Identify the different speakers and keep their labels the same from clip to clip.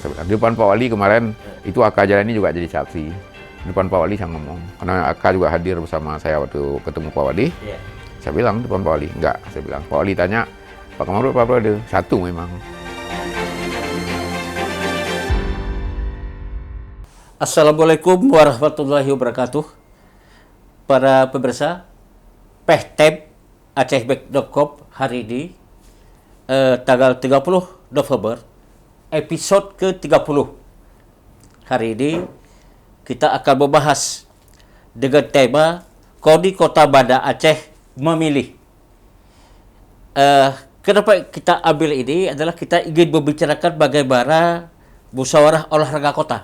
Speaker 1: Saya bilang. Di depan Pak Wali kemarin, itu AK Jalani juga jadi saksi. Di depan Pak Wali saya ngomong, karena AK juga hadir bersama saya waktu ketemu Pak Wali. Saya bilang di depan Pak Wali, enggak. Saya bilang, Pak Wali tanya, Pak Kamarud apa ada? Satu memang.
Speaker 2: Assalamualaikum warahmatullahi wabarakatuh. Para pemirsa, PehTeb acehback.com hari ini tanggal 30 November episode ke-30. Hari ini kita akan membahas dengan tema KONI Kota Banda Aceh memilih. Kenapa kita ambil ini adalah kita ingin membicarakan bagaimana musyawarah olahraga kota.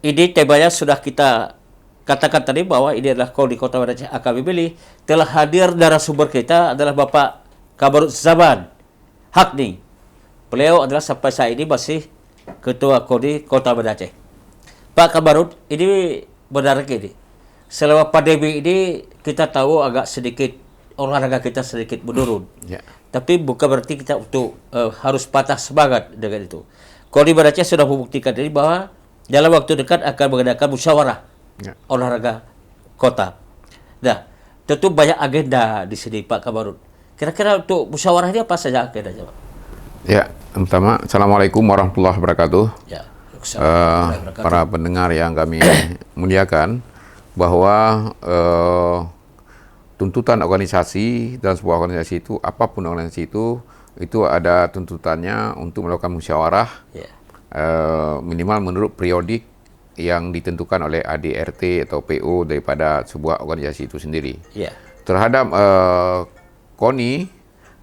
Speaker 2: Ini temanya sudah kita katakan tadi bahwa ini adalah KONI Kota Banda Aceh akan memilih. Telah hadir narasumber kita adalah Bapak Kamarud Zaman Hakni. Beliau adalah sampai saat ini masih Ketua KONI Kota Banda Aceh. Pak Kamarud, ini benar gini. Selama pandemi ini kita tahu agak sedikit olahraga kita sedikit menurun.
Speaker 1: Ya.
Speaker 2: Tapi bukan berarti kita untuk harus patah semangat dengan itu. KONI Banda Aceh sudah membuktikan diri bahwa dalam waktu dekat akan mengadakan musyawarah olahraga kota. Nah, tentu banyak agenda di sini Pak Kamarud. Kira-kira untuk musyawarah ini apa saja agendanya, Pak?
Speaker 1: Ya, pertama, Assalamualaikum warahmatullahi wabarakatuh.
Speaker 2: Ya,
Speaker 1: Para pendengar yang kami muliakan, bahwa tuntutan organisasi dan sebuah organisasi itu, apapun organisasi itu ada tuntutannya untuk melakukan musyawarah minimal menurut periodik yang ditentukan oleh ADRT atau PO daripada sebuah organisasi itu sendiri. Terhadap KONI,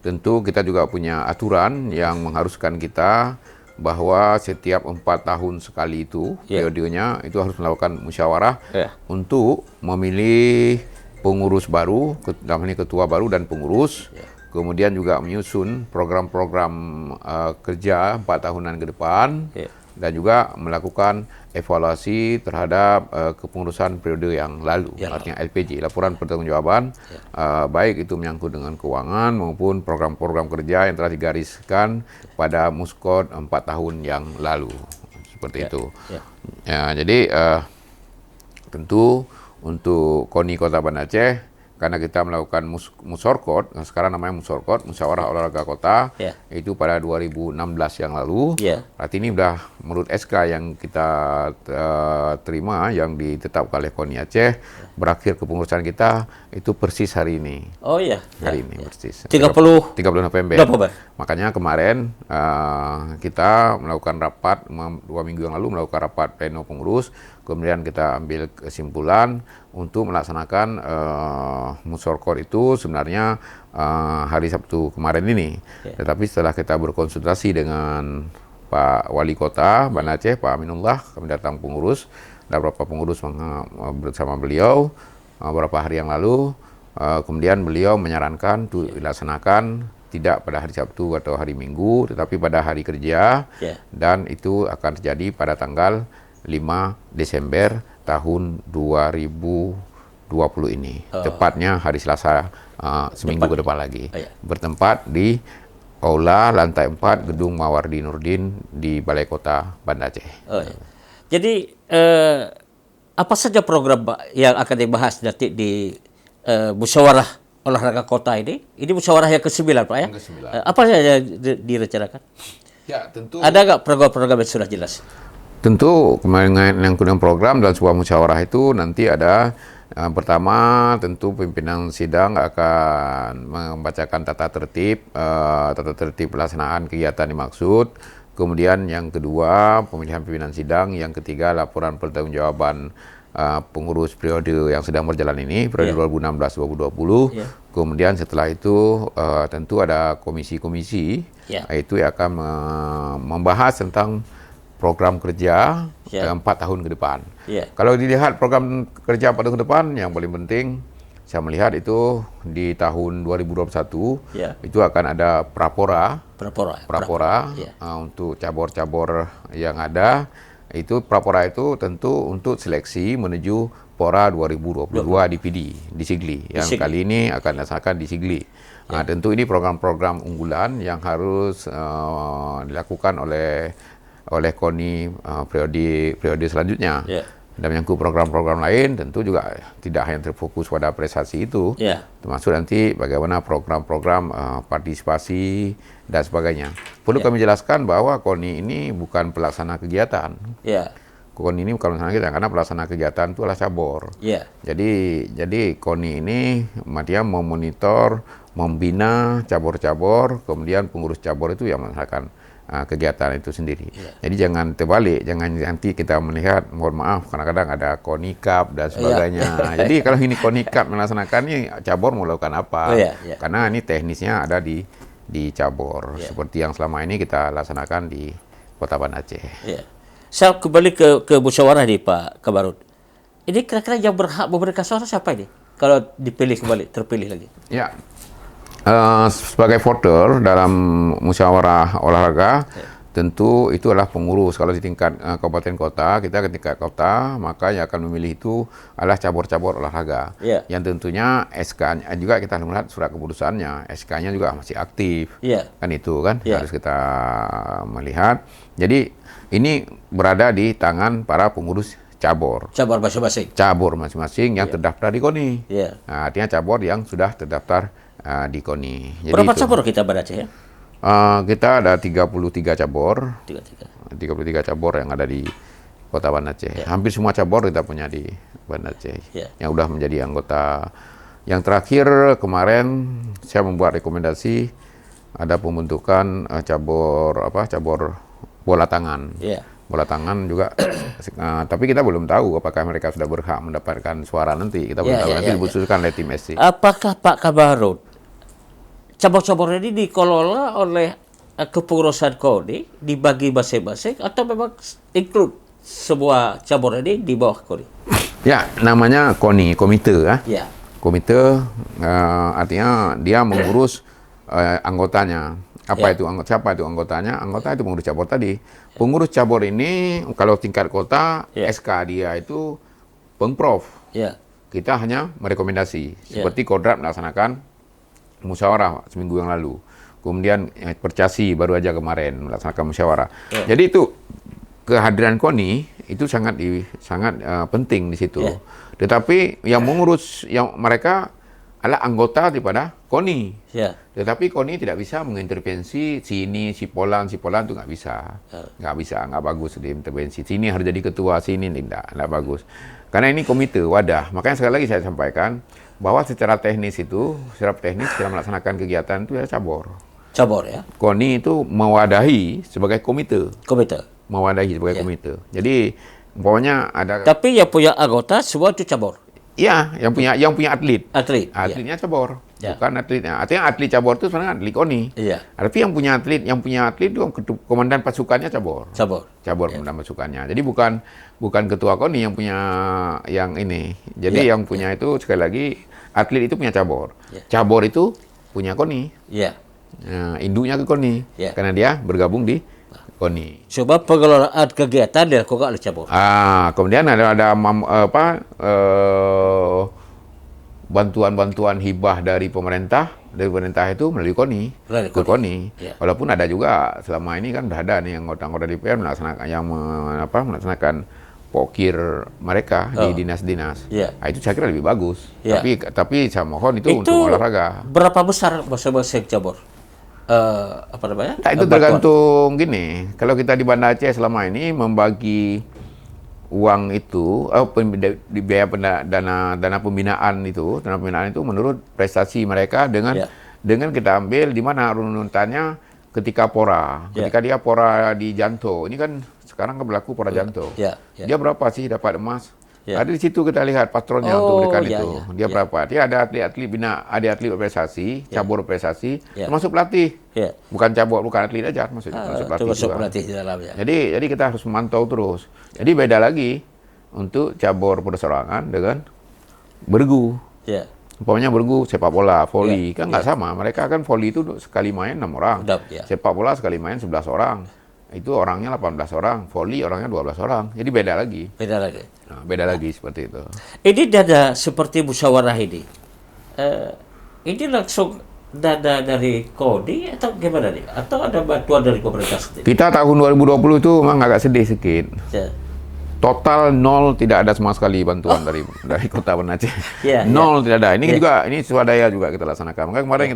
Speaker 1: tentu kita juga punya aturan yang mengharuskan kita bahwa setiap 4 tahun sekali itu, periodenya itu harus melakukan musyawarah untuk memilih pengurus baru, dalam hal ini ketua baru dan pengurus, kemudian juga menyusun program-program kerja 4 tahunan ke depan, dan juga melakukan evaluasi terhadap kepengurusan periode yang lalu, artinya LPJ, laporan pertanggungjawaban, baik itu menyangkut dengan keuangan maupun program-program kerja yang telah digariskan pada Muskod 4 tahun yang lalu, seperti itu. Ya, jadi tentu untuk KONI Kota Banda Aceh, karena kita melakukan musorkot, sekarang namanya musorkot, musyawarah olahraga kota, itu pada 2016 yang lalu. Berarti ini sudah menurut SK yang kita terima, yang ditetapkan oleh KONI Aceh, berakhir kepengurusan kita itu persis hari ini.
Speaker 2: Oh iya.
Speaker 1: Hari ini persis.
Speaker 2: 30
Speaker 1: November. Makanya kemarin kita melakukan rapat 2 minggu yang lalu, melakukan rapat pleno pengurus, kemudian kita ambil kesimpulan untuk melaksanakan musorkot itu sebenarnya hari Sabtu kemarin ini. Tetapi setelah kita berkonsultasi dengan Pak Wali Kota Banda Aceh, Pak Aminullah, kami datang pengurus, ada beberapa pengurus bersama beliau beberapa hari yang lalu, kemudian beliau menyarankan untuk dilaksanakan tidak pada hari Sabtu atau hari Minggu, tetapi pada hari kerja, dan itu akan terjadi pada tanggal 5 Desember tahun 2020 ini. Tepatnya hari Selasa, seminggu ke depan lagi. Bertempat di Aula lantai 4 Gedung Mawardi Nurdin di Balai Kota Banda Aceh.
Speaker 2: Jadi apa saja program Pak yang akan dibahas nanti di musyawarah olahraga kota ini? Ini musyawarah yang ke-9 Pak ya?
Speaker 1: Yang ke-9.
Speaker 2: Apa saja direncanakan?
Speaker 1: Ya, tentu.
Speaker 2: Ada nggak program-program yang sudah jelas?
Speaker 1: Tentu kemarin yang program dalam sebuah musyawarah itu nanti ada pertama tentu pimpinan sidang akan membacakan tata tertib pelaksanaan kegiatan dimaksud. Kemudian yang kedua pemilihan pimpinan sidang, yang ketiga laporan pertanggungjawaban pengurus periode yang sedang berjalan ini, periode 2016-2020. Kemudian setelah itu tentu ada komisi-komisi yaitu yang akan membahas tentang program kerja 4 tahun ke depan. Kalau dilihat program kerja 4 tahun ke depan, yang paling penting saya melihat itu di tahun 2021 itu akan ada prapora untuk cabur-cabur yang ada. Itu prapora itu tentu untuk seleksi menuju Pora 2022 di PD, di Sigli. Yang kali ini akan dilaksanakan di Sigli. Tentu ini program-program unggulan yang harus dilakukan oleh oleh KONI periode selanjutnya.
Speaker 2: Ya.
Speaker 1: Dan menyangkut program-program lain tentu juga tidak hanya terfokus pada prestasi itu,
Speaker 2: Ya.
Speaker 1: termasuk nanti bagaimana program-program partisipasi dan sebagainya. Perlu kami jelaskan bahwa KONI ini bukan pelaksana kegiatan.
Speaker 2: Ya.
Speaker 1: KONI ini bukan pelaksana kegiatan karena pelaksana kegiatan itu adalah cabur.
Speaker 2: Ya.
Speaker 1: Jadi KONI ini dia memonitor, membina cabur-cabur, kemudian pengurus cabur itu yang melaksanakan kegiatan itu sendiri. Jadi jangan terbalik, jangan nanti kita melihat, mohon maaf, kadang-kadang ada KONI Cup dan sebagainya. Jadi kalau ini KONI Cup melaksanakan ini, cabur melakukan apa? Karena ini teknisnya ada di cabur, seperti yang selama ini kita laksanakan di Kota Banda Aceh.
Speaker 2: Saya kembali ke musyawarah nih Pak Kabarut. Ini kira-kira yang berhak memberikan suara siapa ini? Kalau dipilih kembali, terpilih lagi.
Speaker 1: Ya. Sebagai voter dalam musyawarah olahraga, tentu itu adalah pengurus. Kalau di tingkat kabupaten kota, kita ke tingkat kota, maka yang akan memilih itu adalah cabur-cabur olahraga. Yang tentunya SK-nya juga kita melihat surat keputusannya, SK-nya juga masih aktif. Kan itu kan harus kita melihat. Jadi ini berada di tangan para pengurus cabur.
Speaker 2: Cabur masing-masing.
Speaker 1: Cabur masing-masing yang terdaftar di KONI.
Speaker 2: Nah,
Speaker 1: artinya cabur yang sudah terdaftar di KONI. Jadi
Speaker 2: berapa cabur kita Banda Aceh ya?
Speaker 1: Kita ada 33 cabur.
Speaker 2: 33
Speaker 1: cabur yang ada di Kota Banda Aceh. Hampir semua cabur kita punya di Banda Aceh. Yang sudah menjadi anggota. Yang terakhir kemarin saya membuat rekomendasi ada pembentukan cabur bola tangan. Bola tangan juga, tapi kita belum tahu apakah mereka sudah berhak mendapatkan suara nanti. Kita belum tahu, nanti diputuskan oleh tim SC.
Speaker 2: Apakah Pak Kabarut, cabur-cabur ini dikelola oleh kepengurusan KONI, dibagi masing-masing, atau memang include sebuah cabur ini di bawah KONI?
Speaker 1: Ya, namanya KONI, komite. Komite artinya dia mengurus anggotanya. Siapa itu anggotanya? Anggota itu pengurus cabur tadi. Pengurus cabur ini kalau tingkat kota SK dia itu Pengprov. Kita hanya merekomendasi seperti Kodrat melaksanakan musyawarah seminggu yang lalu. Kemudian Percasi baru aja kemarin melaksanakan musyawarah. Jadi itu kehadiran KONI itu sangat penting di situ. Tetapi yang mengurus mereka adalah anggota daripada KONI. Tetapi KONI tidak bisa mengintervensi sini, si Polan itu nggak bisa. Nggak bagus diintervensi. Sini harus jadi ketua, sini nggak bagus. Karena ini komite, wadah. Makanya sekali lagi saya sampaikan bahwa secara teknis dalam melaksanakan kegiatan itu ya cabur.
Speaker 2: Cabur ya.
Speaker 1: KONI itu mewadahi sebagai komite. Mewadahi sebagai komite. Jadi umpamanya ada.
Speaker 2: Tapi yang punya anggota semua itu cabur.
Speaker 1: Iya, yang punya atlet.
Speaker 2: Atletnya
Speaker 1: cabur, bukan atletnya. Artinya atlet cabur itu sebenarnya atlet KONI. Tapi yang punya atlet itu komandan pasukannya cabur. Komandan pasukannya. Jadi bukan ketua KONI yang punya yang ini. Jadi yang punya itu sekali lagi atlet itu punya cabur. Cabur itu punya KONI. Nah, induknya ke KONI. Karena dia bergabung di KONI.
Speaker 2: Coba pengelolaan kegiatan dilakukan oleh cabur.
Speaker 1: Kemudian ada bantuan-bantuan hibah dari pemerintah itu melalui KONI. Walaupun ada juga selama ini kan sudah ada nih anggota-anggota DPR melaksanakan pokir mereka di dinas-dinas. Itu saya kira lebih bagus. Tapi saya mohon itu untuk olahraga.
Speaker 2: Berapa besar masing-masing cabur?
Speaker 1: Itu tergantung gini. Kalau kita di Banda Aceh selama ini membagi uang itu, biaya dana pembinaan itu menurut prestasi mereka dengan kita ambil di mana runutannya ketika pora. Ketika dia pora di Janto, ini kan sekarang kan berlaku pora Janto. Dia berapa sih dapat emas? Ada di situ kita lihat patronnya untuk memberikan itu. Dia berapa? Dia ada atlet bina, ada atlet prestasi, cabur prestasi, termasuk pelatih. Bukan cabur, bukan atlet aja, termasuk pelatih juga. Jadi kita harus memantau terus. Jadi beda lagi untuk cabur perseorangan dengan bergu. Umpamanya bergu sepak bola, voli kan nggak sama. Mereka kan voli itu sekali main 6 orang. Sepak bola sekali main 11 orang. Itu orangnya 18 orang, voli orangnya 12 orang. Jadi beda lagi. Beda lagi seperti itu.
Speaker 2: Ini ada seperti musyawarah ini. Ini langsung dana dari KODI atau gimana nih? Atau ada bantuan dari pemerintah sendiri?
Speaker 1: Kita tahun 2020 itu memang agak sedih sedikit.
Speaker 2: Ya.
Speaker 1: Total nol, tidak ada sama sekali bantuan dari Kota Banda Aceh.
Speaker 2: Ya,
Speaker 1: Nol, tidak ada. Ini
Speaker 2: Ya.
Speaker 1: juga ini swadaya juga kita laksanakan. Makanya kemarin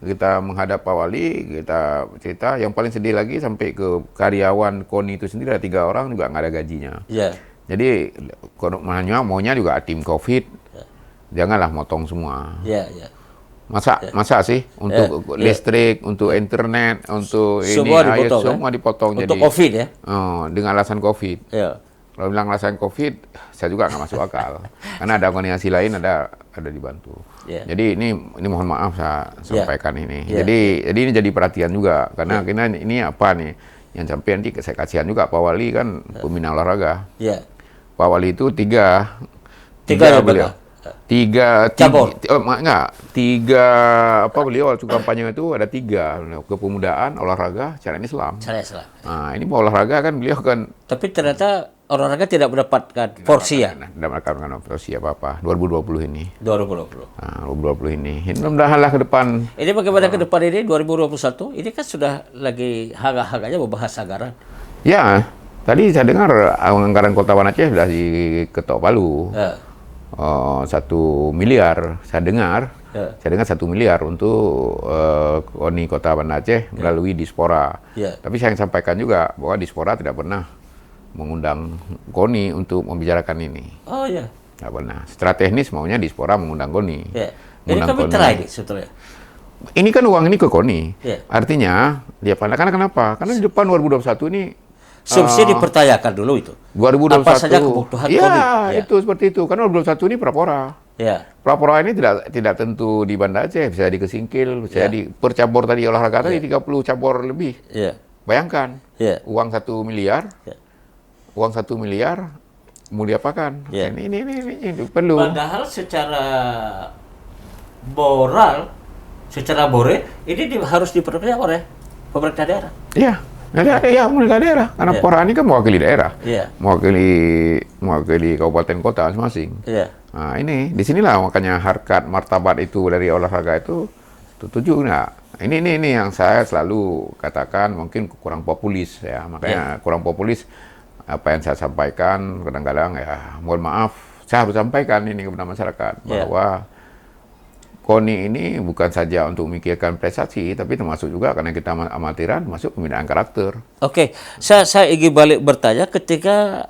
Speaker 1: kita menghadap Pak Wali, kita cerita. Yang paling sedih lagi sampai ke karyawan KONI itu sendiri ada 3 orang juga nggak ada gajinya.
Speaker 2: Ya.
Speaker 1: Jadi maunya juga tim COVID, janganlah motong semua.
Speaker 2: Ya, ya.
Speaker 1: Masa sih untuk listrik, untuk internet, untuk
Speaker 2: Semua
Speaker 1: ini air,
Speaker 2: dipotong,
Speaker 1: semua dipotong.
Speaker 2: Untuk
Speaker 1: Jadi
Speaker 2: COVID ya.
Speaker 1: dengan alasan COVID.
Speaker 2: Ya.
Speaker 1: Kalau bilang alasan COVID, saya juga nggak masuk akal. Karena ada organisasi lain ada dibantu.
Speaker 2: Ya.
Speaker 1: Jadi ini mohon maaf saya sampaikan ini.
Speaker 2: Ya.
Speaker 1: Jadi ini jadi perhatian juga karena ini apa nih yang sampai nanti saya kasihan juga Pak Wali kan pembina olahraga.
Speaker 2: Ya.
Speaker 1: Pak Wali itu tiga
Speaker 2: lembaga.
Speaker 1: Tiga
Speaker 2: Cabur.
Speaker 1: tiga apa beliau waktu kampanye itu ada 3 kepemudaan, olahraga, syariat Islam.
Speaker 2: Saya salah.
Speaker 1: Nah ini olahraga kan beliau kan
Speaker 2: Tapi ternyata olahraga tidak mendapatkan porsi ya.
Speaker 1: tidak mendapatkan porsi apa 2020 ini.
Speaker 2: 2020.
Speaker 1: Nah, 2020 ini. Mudah-mudahan lah ke depan.
Speaker 2: Ini bagaimana ke depan ini 2021? Ini kan sudah lagi hangat-hangatnya membahas anggaran.
Speaker 1: Ya, tadi saya dengar anggaran Kota Banda Aceh sudah diketok palu. 1 miliar saya dengar. Saya dengar 1 miliar untuk KONI Kota Banda Aceh melalui Dispora. Tapi saya sampaikan juga bahwa Dispora tidak pernah mengundang KONI untuk membicarakan ini.
Speaker 2: Oh ya.
Speaker 1: Tidak pernah. Secara teknis maunya Dispora mengundang KONI.
Speaker 2: Ini kami terakhir sebetulnya.
Speaker 1: Ini kan uang ini ke KONI. Artinya dia pandang kenapa? Karena di depan 2021 ini
Speaker 2: subsidi dipertanyakan dulu itu.
Speaker 1: 2021.
Speaker 2: Apa saja kebutuhan KONI?
Speaker 1: Itu seperti itu. Karena 2021 ini prapora. Prapora ini tidak tentu di Banda Aceh, bisa di Kesingkil, bisa di per cabur tadi olahraga tadi 30 cabur lebih. Bayangkan, uang 1 miliar, uang 1 miliar mau diapakan? Ini perlu.
Speaker 2: Padahal secara moral, secara ini harus dipercaya oleh pemerintah daerah.
Speaker 1: Iya. Pemerintah daerah. Karena Pora ini kan mewakili daerah, mewakili kabupaten kota masing-masing. Nah ini, disinilah makanya harkat martabat itu dari olahraga itu tujuh. Nah, ini yang saya selalu katakan mungkin kurang populis ya, makanya kurang populis apa yang saya sampaikan kadang-kadang ya mohon maaf saya harus sampaikan ini kepada masyarakat bahwa KONI ini bukan saja untuk memikirkan prestasi, tapi termasuk juga karena kita amatiran, masuk pembinaan karakter.
Speaker 2: Oke, saya ingin balik bertanya ketika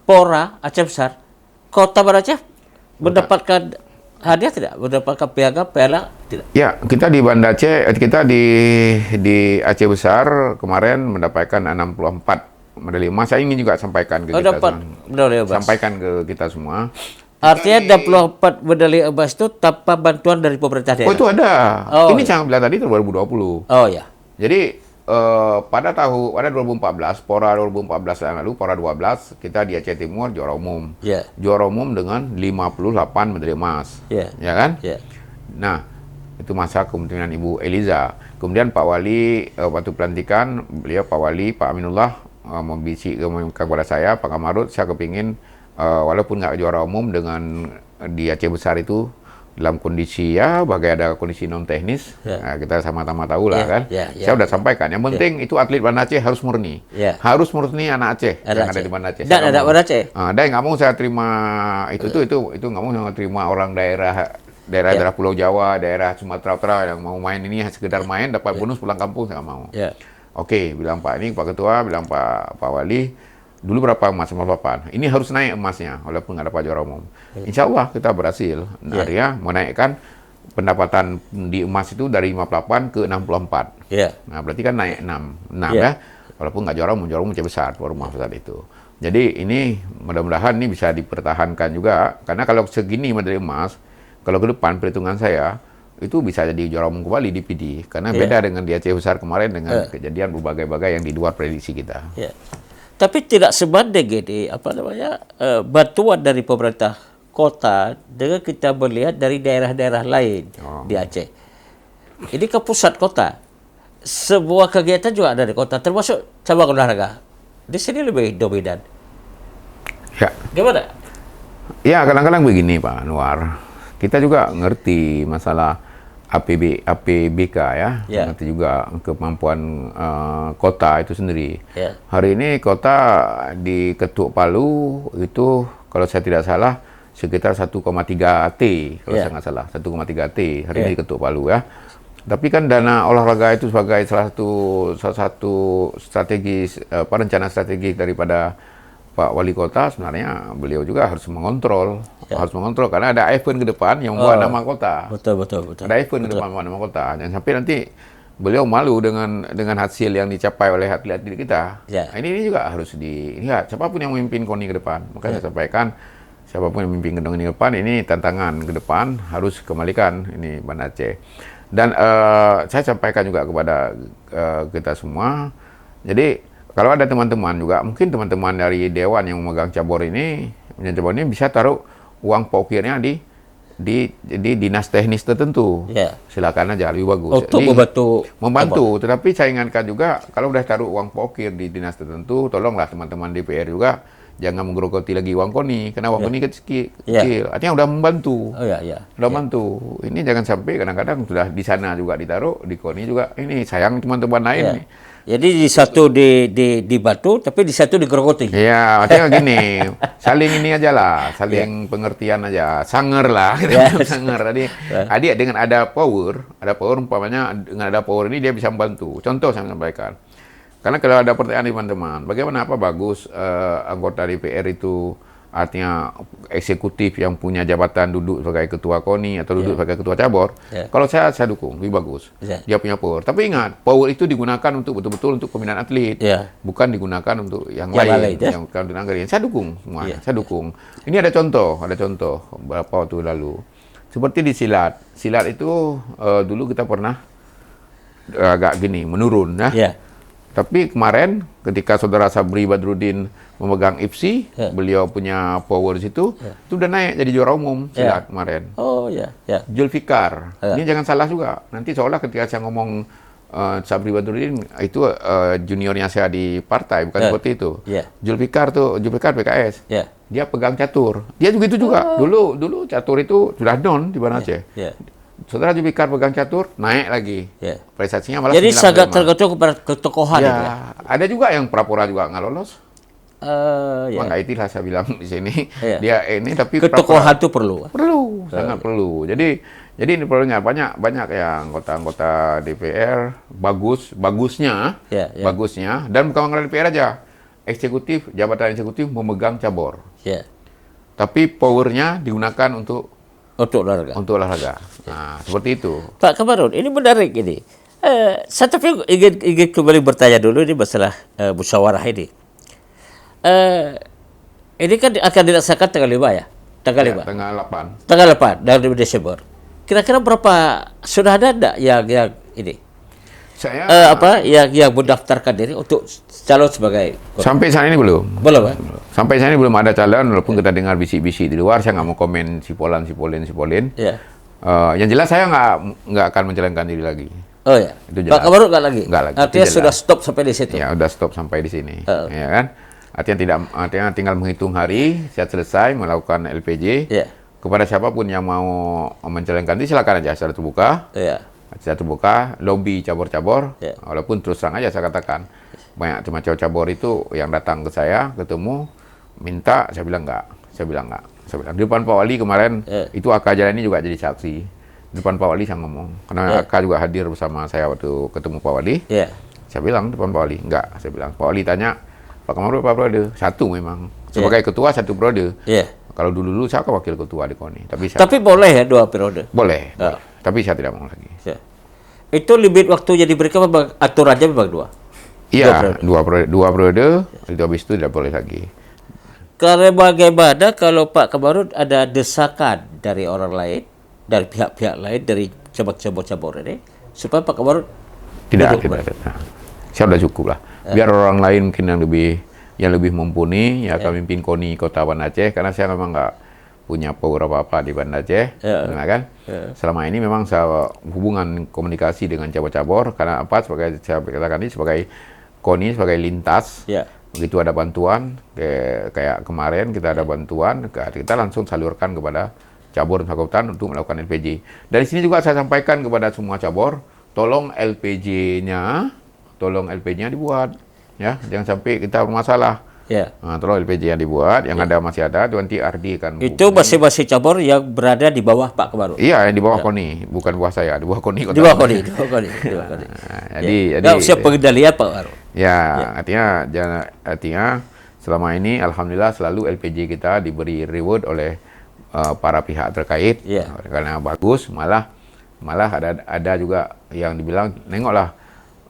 Speaker 2: Pora Aceh Besar, Kota Banda Aceh mendapatkan hadiah tidak? Mendapatkan piagam, piala tidak?
Speaker 1: Ya, kita di Banda Aceh, kita di Aceh Besar kemarin mendapatkan 64 medali emas. Saya ingin juga sampaikan ke kita semua. Sampaikan ke kita semua.
Speaker 2: Artinya 24 medali emas itu tanpa bantuan dari pemerintah daerah?
Speaker 1: Oh, itu ada. Ini yang bilang tadi itu 2020.
Speaker 2: Oh ya.
Speaker 1: Jadi pada 2014, Pora 2014 yang lalu, Pora 12, kita di Aceh Timur juara umum. Juara umum dengan 58 medali emas. Ya kan? Nah, itu masa kepemimpinan Ibu Eliza. Kemudian Pak Wali, waktu pelantikan, beliau Pak Wali, Pak Aminullah, membisikkan kepada saya, Pak Kamarud, saya kepingin walaupun nggak juara umum dengan di Aceh Besar itu dalam kondisi bagai ada kondisi non teknis, nah, kita sama-sama tahu lah kan. Saya udah sampaikan. Yang penting itu atlet Banda Aceh harus murni, harus murni anak Aceh yang ada di Banda Aceh.
Speaker 2: Dan ada Banda Aceh.
Speaker 1: Dan nggak mau saya terima itu nggak mau saya terima orang daerah Pulau Jawa, daerah Sumatera Utara yang mau main ini sekedar main dapat bonus pulang kampung, saya nggak mau. Oke, bilang Pak Ketua, bilang Pak Wali. Dulu berapa emas? 58. Ini harus naik emasnya, walaupun nggak dapat juara umum. Insya Allah kita berhasil. Artinya menaikkan pendapatan di emas itu dari 58 ke 64. Nah, berarti kan naik 6 ya. Walaupun nggak juara umum Aceh Besar, baru emas saat itu. Jadi ini mudah-mudahan ini bisa dipertahankan juga. Karena kalau segini medali emas, kalau ke depan perhitungan saya, itu bisa jadi juara umum kembali di PD. Karena beda dengan di Aceh Besar kemarin dengan kejadian berbagai-bagai yang di luar prediksi kita.
Speaker 2: Tapi tidak sebanding ini bantuan dari pemerintah kota dengan kita melihat dari daerah-daerah lain di Aceh. Ini ke pusat kota. Sebuah kegiatan juga ada di kota, termasuk cabang olahraga. Di sini lebih dominan. Gimana?
Speaker 1: Ya, kadang-kadang begini Pak Anwar. kita juga ngerti masalah APBK ya, ngerti juga kemampuan kota itu sendiri. Hari ini kota di Ketuk Palu itu kalau saya tidak salah sekitar 1,3 T kalau saya nggak salah, 1,3 T hari ini di Ketuk Palu ya. Tapi kan dana olahraga itu sebagai salah satu strategi rencana strategis daripada Pak Wali Kota, sebenarnya beliau juga harus mengontrol karena ada event ke depan yang membawa nama kota.
Speaker 2: Betul.
Speaker 1: Ada event ke depan membawa nama kota. Jangan sampai nanti beliau malu dengan hasil yang dicapai oleh atlet-atlet kita. Nah, ini juga harus dilihat. Siapapun yang memimpin KONI ke depan, maka saya sampaikan siapapun yang memimpin KONI ke depan, ini tantangan ke depan harus kembalikan ini Banda Aceh. Dan saya sampaikan juga kepada kita semua. Jadi kalau ada teman-teman juga, mungkin teman-teman dari Dewan yang memegang cabur ini bisa taruh uang pokirnya di dinas teknis tertentu. Silakan aja, lebih bagus.
Speaker 2: Untuk
Speaker 1: membantu. Tetapi saya ingatkan juga, kalau udah taruh uang pokir di dinas tertentu, tolonglah teman-teman DPR juga jangan menggerogoti lagi uang KONI, karena uang KONI kecil. Artinya udah membantu. Udah membantu. Ini jangan sampai kadang-kadang sudah di sana juga ditaruh, di KONI juga. Ini sayang teman-teman lain nih.
Speaker 2: Jadi di satu dibantu, tapi di satu digerogoti.
Speaker 1: Iya, artinya gini, saling ini aja lah, saling pengertian aja, sanger lah, sanger. Tadi dengan ada power umpamanya dengan ada power ini dia bisa membantu. Contoh saya sampaikan, karena kalau ada pertanyaan teman-teman, bagaimana apa bagus anggota DPR itu artinya eksekutif yang punya jabatan duduk sebagai ketua KONI atau duduk sebagai ketua cabur. Kalau saya dukung, lebih bagus. Dia punya power. Tapi ingat, power itu digunakan untuk betul-betul untuk pembinaan atlet, bukan digunakan untuk yang lain. Yang lain. Saya dukung semua. Saya dukung. Ini ada contoh beberapa waktu lalu. Seperti di silat. Silat itu dulu kita pernah agak gini menurun, Tapi kemarin ketika saudara Sabri Badrudin memegang IPSI, beliau punya power di situ, itu udah naik jadi juara umum silat kemarin. Zulfikar, ini jangan salah juga. Nanti seolah ketika saya ngomong Sabri Badrudin itu juniornya saya di partai, bukan seperti itu. Zulfikar PKS, dia pegang catur. Dia begitu juga. Dulu catur itu sudah down di Banda Aceh. Saudara Zulfikar pegang catur, naik lagi. Prestasinya malah 95.
Speaker 2: Jadi sangat tergantung kepada ketokohan.
Speaker 1: Ada juga yang pura-pura juga nggak lolos. Nggak itulah saya bilang di sini. Dia ini tapi
Speaker 2: ketokohan itu perlu.
Speaker 1: Sangat perlu. Jadi ini perlunya banyak yang anggota DPR bagusnya, dan bukan anggota DPR aja. Jabatan eksekutif memegang cabur. Tapi powernya digunakan untuk olahraga. Nah, seperti itu.
Speaker 2: Pak Kamarud, ini menarik ini. Saya tapi ingin kembali bertanya dulu ini masalah musyawarah ini. Ini kan akan dilaksanakan tanggal 5 ya? Tanggal 8. Tanggal 8 dari Desember. Kira-kira berapa sudah ada enggak yang ini?
Speaker 1: Saya
Speaker 2: yang mendaftarkan diri untuk calon sebagai
Speaker 1: sampai saat ini belum.
Speaker 2: Belum ya?
Speaker 1: Sampai saat ini belum ada calon, walaupun kita dengar bisik-bisik di luar. Saya nggak mau komen sipolan. Yang jelas saya nggak akan mencalonkan diri lagi. Itu jelas.
Speaker 2: Pak Kamarud nggak lagi?
Speaker 1: Nggak lagi.
Speaker 2: Artinya sudah stop sampai di situ?
Speaker 1: Ya, udah stop sampai di sini. Ya kan? Artinya tinggal menghitung hari, saya selesai melakukan LPJ. Kepada siapapun yang mau mencalonkan diri, silakan aja secara terbuka. Secara terbuka, lobby cabur-cabur. Walaupun terus terang aja saya katakan, banyak cuma cabur itu yang datang ke saya, ketemu, minta, saya bilang enggak. Di depan Pak Wali kemarin, itu AK Jalani juga jadi saksi. Di depan Pak Wali saya ngomong, karena AK juga hadir bersama saya waktu ketemu Pak Wali. Saya bilang di depan Pak Wali, enggak. Saya bilang, Pak Wali tanya, Pak Kamarud berapa periode? Satu memang. Sebagai ketua satu periode. Kalau dulu saya kan wakil ketua di KONI.
Speaker 2: Tapi boleh ya 2 periode?
Speaker 1: Boleh. Tapi saya tidak mau lagi.
Speaker 2: Itu limit waktunya diberikan aturannya memang 2?
Speaker 1: Iya, 2 periode. Itu habis itu tidak boleh lagi.
Speaker 2: Karena bagaimana kalau Pak Kamarud ada desakan dari orang lain, dari pihak-pihak lain, dari cabur-cabur ini, supaya Pak Kamarud
Speaker 1: tidak. Saya sudah cukup lah. Biar orang lain mungkin yang lebih mumpuni, kami pimpin KONI Kota Banda Aceh, karena saya memang nggak punya power apa-apa di Banda Aceh, kan? Selama ini memang saya hubungan komunikasi dengan cabur-cabur, karena sebagai saya katakan ini sebagai KONI, sebagai lintas. Begitu ada bantuan, kayak kemarin kita ada bantuan, kita langsung salurkan kepada cabur dan fakultas untuk melakukan LPG. Dari sini juga saya sampaikan kepada semua cabur, tolong LPG-nya dibuat, ya, jangan sampai kita bermasalah.
Speaker 2: Ya.
Speaker 1: Tolong LPG yang dibuat, yang ada masih ada, nanti RD kan.
Speaker 2: Itu masing-masing cabur yang berada di bawah Pak Kabarut.
Speaker 1: Iya, yang di bawah KONI, bukan bawah saya, di bawah KONI.
Speaker 2: Di bawah KONI.
Speaker 1: Jadi
Speaker 2: siap pengendalian Pak Kabarut.
Speaker 1: Ya, artinya selama ini alhamdulillah selalu LPG kita diberi reward oleh para pihak terkait, karena bagus, malah ada juga yang dibilang nengoklah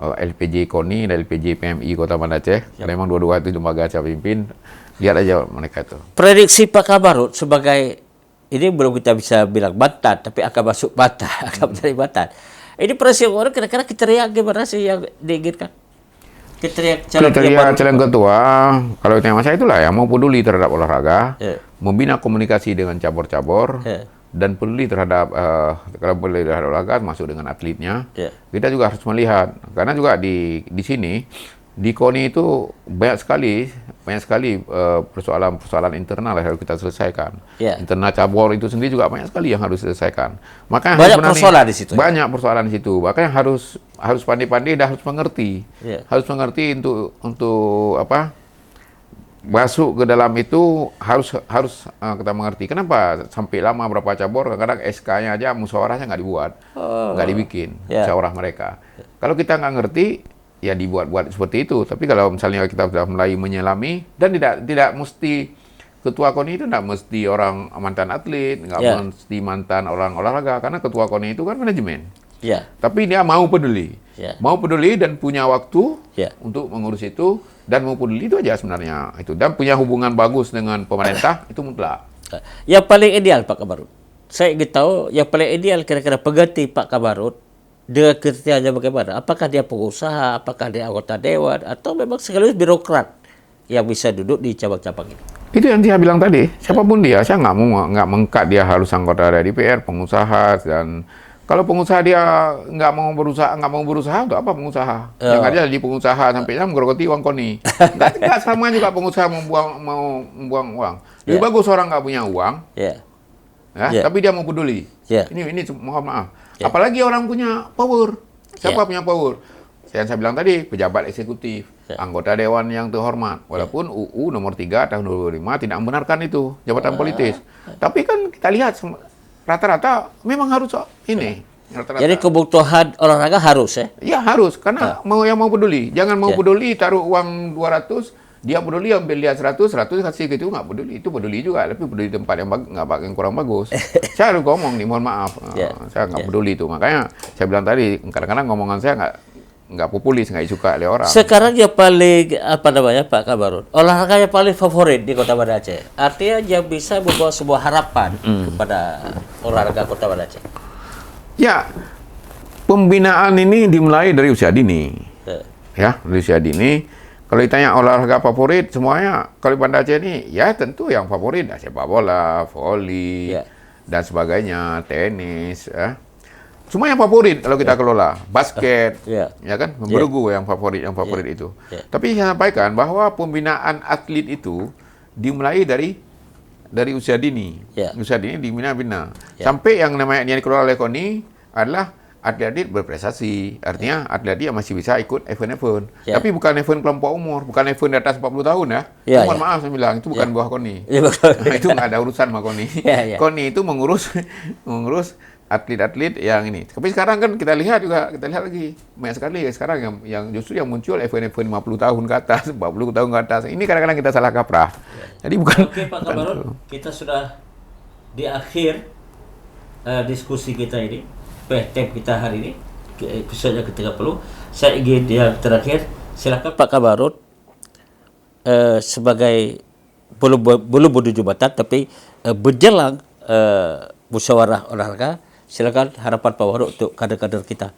Speaker 1: LPG KONI dan LPG PMI Kota Banda Aceh, karena memang dua-dua itu lembaga saya pimpin, lihat aja mereka itu.
Speaker 2: Prediksi Pak Kabarut sebagai, ini belum kita bisa bilang Bantan, tapi akan masuk Bantan, akan menjadi Bantan. Ini prediksi orang kira-kira kriteria gimana sih yang diinginkan? Kriteria
Speaker 1: calon ketua, kalau tema saya itulah yang mau peduli terhadap olahraga, membina komunikasi dengan cabur-cabur, dan peduli terhadap kalau peduli terhadap olahraga masuk dengan atletnya. Kita juga harus melihat, karena juga di sini di KONI itu banyak sekali persoalan internal yang harus kita selesaikan. Internal cabur itu sendiri juga banyak sekali yang harus diselesaikan. Makanya
Speaker 2: banyak persoalan di situ.
Speaker 1: Banyak persoalan di situ. Makanya harus pandai-pandai dan harus mengerti. Harus mengerti untuk apa? Masuk ke dalam itu harus kita mengerti. Kenapa sampai lama berapa cabur? Kadang-kadang SK-nya aja musyawarahnya nggak dibuat, nggak dibikin musyawarah mereka. Kalau kita nggak ngerti, ya dibuat-buat seperti itu. Tapi kalau misalnya kita sudah mulai menyelami, dan tidak mesti ketua KONI itu tidak mesti orang mantan atlet, nggak mesti mantan orang olahraga, karena ketua KONI itu kan manajemen. Tapi dia mau peduli, mau peduli dan punya waktu untuk mengurus itu, dan mau peduli itu aja sebenarnya itu, dan punya hubungan bagus dengan pemerintah itu mutlak.
Speaker 2: Yang paling ideal Pak Kabarut, saya ingin tahu yang paling ideal kira-kira pengganti Pak Kabarut dengan kriterianya bagaimana? Apakah dia pengusaha, apakah dia anggota dewan, atau memang sekaligus birokrat yang bisa duduk di cabang-cabang ini?
Speaker 1: Itu yang saya bilang tadi, siapapun dia, saya nggak mengkat dia harus anggota dari DPR, pengusaha. Dan kalau pengusaha dia nggak mau berusaha untuk apa pengusaha? Yang ada jadi pengusaha sampai menggerogoti uang KONI. Nggak sama juga pengusaha membuang uang. Lebih bagus orang nggak punya uang, tapi dia mau peduli. Ini mohon maaf. Apalagi orang punya power. Siapa punya power? Yang saya bilang tadi, pejabat eksekutif, anggota dewan yang terhormat. Walaupun UU nomor 3 tahun 2005 tidak membenarkan itu, jabatan politis. Tapi kan kita lihat rata-rata memang harus ini. Rata-rata.
Speaker 2: Jadi kebutuhan olahraga harus ya?
Speaker 1: Ya harus, karena mau peduli. Jangan mau peduli taruh uang 200, dia peduli ambil dia 100 kasih gitu, nggak peduli. Itu peduli juga, tapi peduli di tempat yang kurang bagus. Saya harus ngomong nih, mohon maaf. Saya nggak peduli itu. Makanya saya bilang tadi, kadang-kadang ngomongan saya nggak populis, nggak disuka oleh orang.
Speaker 2: Sekarang yang paling Pak Kabarut, olahraga yang paling favorit di Kota Banda Aceh, artinya yang bisa membawa sebuah harapan kepada olahraga Kota Banda Aceh.
Speaker 1: Ya, pembinaan ini dimulai dari usia dini. Ya, dari usia dini. Kalau ditanya olahraga favorit, semuanya kalau di Banda Aceh ini, ya tentu yang favorit sepak bola, voli, dan sebagainya, tenis, semua yang favorit kalau kita kelola, basket, ya kan, bergu yang favorit itu. Tapi saya sampaikan bahwa pembinaan atlet itu dimulai dari usia dini, usia dini dibina-bina, sampai yang namanya yang dikelola oleh KONI adalah atlet-atlet berprestasi, artinya atlet yang masih bisa ikut event-event, tapi bukan event kelompok umur, bukan event di atas 40 tahun mohon maaf saya bilang, itu bukan buah KONI. Itu nggak ada urusan sama KONI. KONI itu mengurus atlet-atlet yang ini. Tapi sekarang kan kita lihat lagi banyak sekali sekarang yang justru yang muncul event-event 50 tahun ke atas, 40 tahun ke atas. Ini kadang-kadang kita salah kaprah. Jadi bukan.
Speaker 2: Oke Pak Kabarut, kita sudah di akhir diskusi kita ini, PTM kita hari ini, episode ke-30. Saya ingin yang terakhir, silakan Pak Kabarut sebagai belum menuju Batam, tapi berjelang musyawarah olahraga, silakan harapan Pak Kabarut untuk kader-kader kita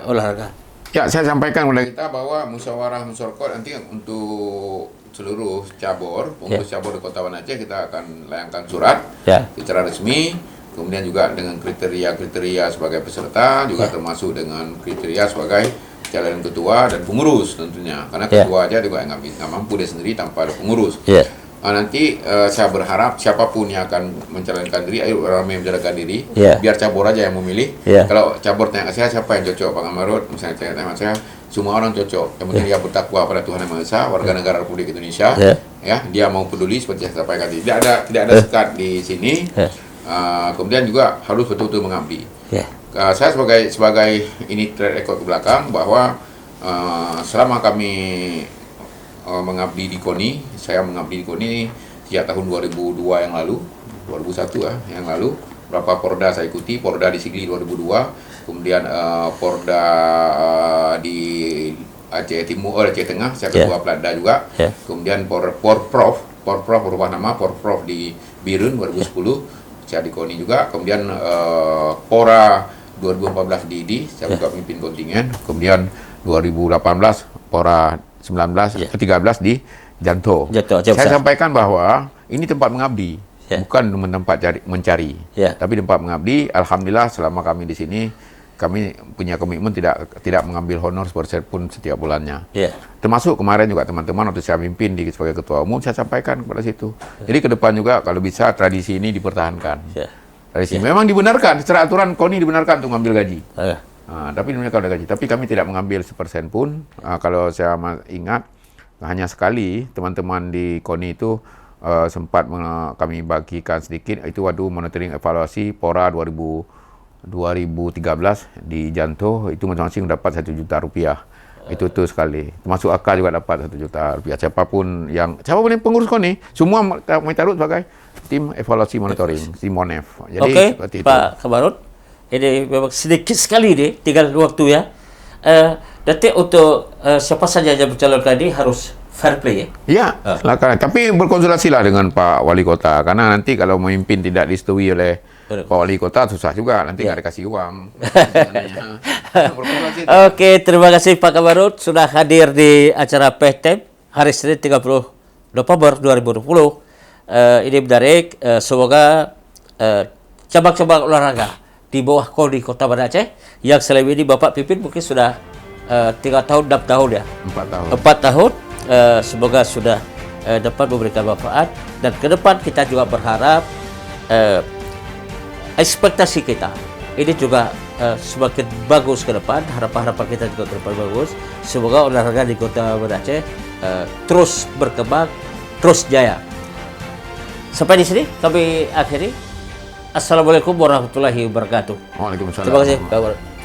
Speaker 2: olahraga.
Speaker 1: Ya, saya sampaikan kepada kita bahwa musyawarah musyarokot nanti untuk seluruh cabur, pengurus cabur di Kota Banda Aceh, kita akan layangkan surat secara resmi. Kemudian juga dengan kriteria sebagai peserta, juga termasuk dengan kriteria sebagai calon ketua dan pengurus tentunya. Karena ketua aja juga nggak mampu dia sendiri tanpa ada pengurus. nanti saya berharap siapapun yang akan mencalonkan diri, ayo ramai mencalonkan diri,
Speaker 2: Ya.
Speaker 1: biar cabur aja yang memilih.
Speaker 2: Ya.
Speaker 1: Kalau cabur tanya ke saya siapa yang cocok, Pak Amarut, misalnya tanya saya, semua orang cocok. Yang penting dia bertakwa pada Tuhan Yang Maha Esa, warga negara Republik Indonesia, ya, dia mau peduli seperti saya sampaikan tadi. Tidak ada sekat di sini. Kemudian juga harus betul-betul mengabdi. Saya sebagai ini track record ke belakang bahwa selama kami mengabdi di KONI, saya mengabdi di KONI sejak tahun 2002 yang lalu, 2001 yang lalu. Berapa Porda saya ikuti, Porda di Sigli 2002, kemudian Porda di Aceh Timur, Aceh Tengah, saya ketua Pelada juga. Kemudian Porprov berubah nama, Porprov di Birun 2010, saya di KONI juga. Kemudian Pora 2014 di IDI, saya juga pemimpin kontingen. Kemudian 2018 Pora 13 di Janto. Saya sampaikan bahwa ini tempat mengabdi, bukan tempat mencari, tapi tempat mengabdi. Alhamdulillah selama kami di sini, kami punya komitmen tidak mengambil honor sepersen pun setiap bulannya. Termasuk kemarin juga teman-teman waktu saya mimpin sebagai ketua umum, saya sampaikan kepada situ. Jadi ke depan juga kalau bisa tradisi ini dipertahankan. Tradisi memang dibenarkan, secara aturan KONI dibenarkan untuk mengambil gaji. Tapi mereka ada gaji. Tapi kami tidak mengambil sepersen pun. Kalau saya ingat, hanya sekali teman-teman di KONI itu sempat kami bagikan sedikit. Itu waktu monitoring evaluasi Pora 2013 di Janto. Itu masing-masing dapat Rp1 juta. Itu sekali. Termasuk AK juga dapat Rp1 juta. Siapapun yang pengurus KONI, semua kami taruh sebagai tim evaluasi monitoring, tim MONEF. Jadi seperti itu.
Speaker 2: Pak Kabarut. Ini memang sedikit sekali deh, tinggal waktu ya. Nanti untuk siapa saja yang bercalonkan ini harus fair play ya?
Speaker 1: Iya, silakan. Tapi berkonsultasilah dengan Pak Wali Kota, karena nanti kalau memimpin tidak disetujui oleh Pak Wali Kota susah juga, nanti nggak dikasih uang.
Speaker 2: Oke, terima kasih Pak Kabarut sudah hadir di acara PTEM hari Senin 30 November 2020. Ini menarik, semoga cabang-cabang olahraga di bawah KONI Kota Banda Aceh yang selama ini Bapak pimpin mungkin sudah 3 tahun, 6 tahun ya? 4 tahun. Semoga sudah dapat memberikan manfaat, dan ke depan kita juga berharap ekspektasi kita ini juga semakin bagus ke depan. Harapan kita juga ke depan bagus. Semoga olahraga di Kota Banda Aceh terus berkembang, terus jaya. Sampai di sini kami akhiri. Assalamualaikum warahmatullahi wabarakatuh.
Speaker 1: Waalaikumsalam.
Speaker 2: Terima kasih, Pak.